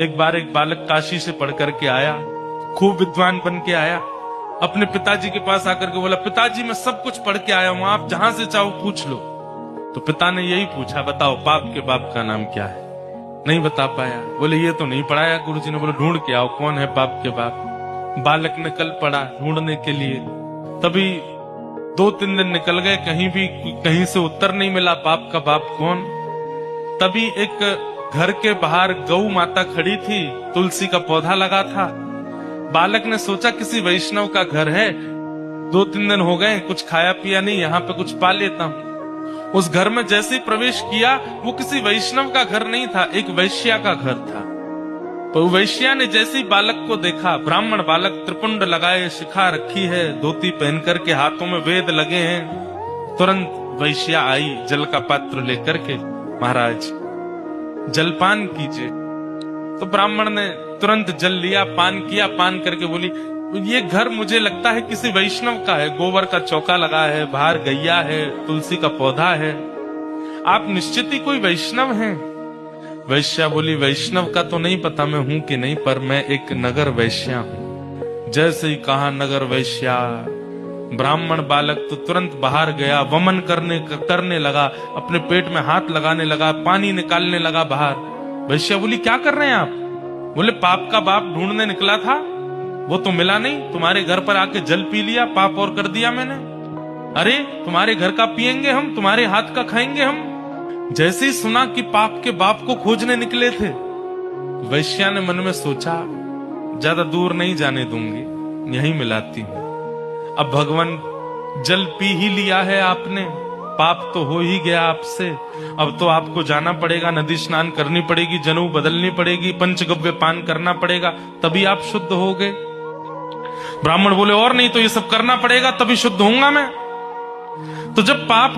एक बार एक बालक काशी से पढ़ करके आया, खूब विद्वान बन के आया। अपने पिताजी के पास आकर के बोला, पिताजी मैं सब कुछ पढ़ के आया हूं, आप जहां से चाहो पूछ लो। तो पिता ने यही पूछा, बताओ पाप के बाप का नाम क्या है? नहीं बता पाया। बोले ये तो नहीं पढ़ाया गुरुजी ने। बोले ढूंढ के आओ कौन है पाप के बाप। बालक ने कल पढ़ा ढूंढने के लिए, तभी 2-3 दिन निकल गए, कहीं से उत्तर नहीं मिला पाप का बाप कौन। तभी एक घर के बाहर गौ माता खड़ी थी, तुलसी का पौधा लगा था। बालक ने सोचा किसी वैष्णव का घर है, 2-3 दिन हो गए कुछ खाया पिया नहीं, यहाँ पे कुछ पा लेता हूँ। उस घर में जैसे ही प्रवेश किया, वो किसी वैष्णव का घर नहीं था, एक वैश्या का घर था। तो वैश्या ने जैसे ही बालक को देखा, ब्राह्मण बालक, त्रिपुंड लगाए, शिखा रखी है, धोती पहन करके, हाथों में वेद लगे हैं, तुरंत वैश्या आई जल का पात्र लेकर के, महाराज जलपान कीजिए। तो ब्राह्मण ने तुरंत जल लिया, पान किया, पान करके बोली, ये घर मुझे लगता है किसी वैष्णव का है, गोबर का चौका लगा है, बाहर गैया है, तुलसी का पौधा है, आप निश्चित ही कोई वैष्णव हैं। वैश्या बोली, वैष्णव का तो नहीं पता मैं हूं कि नहीं, पर मैं एक नगर वैश्या हूं। जैसे ही कहा नगर वैश्या, ब्राह्मण बालक तो तुरंत बाहर गया, वमन करने लगा, अपने पेट में हाथ लगाने लगा, पानी निकालने लगा बाहर। वैश्या बोली, क्या कर रहे हैं आप? बोले पाप का बाप ढूंढने निकला था, वो तो मिला नहीं, तुम्हारे घर पर आके जल पी लिया, पाप और कर दिया मैंने। अरे तुम्हारे घर का पिएंगे हम, तुम्हारे हाथ का खाएंगे हम। जैसे ही सुना कि पाप के बाप को खोजने निकले थे, वैश्या ने मन में सोचा, ज्यादा दूर नहीं जाने दूंगी, यहीं मिलाती हूं। अब भगवान जल पी ही लिया है आपने, पाप तो हो ही गया आपसे, अब तो आपको जाना पड़ेगा, नदी स्नान करनी पड़ेगी, जनेऊ बदलनी पड़ेगी, पंचगव्य पान करना पड़ेगा, तभी आप शुद्ध हो गए। ब्राह्मण बोले, और नहीं तो ये सब करना पड़ेगा तभी शुद्ध होऊंगा मैं। तो जब पाप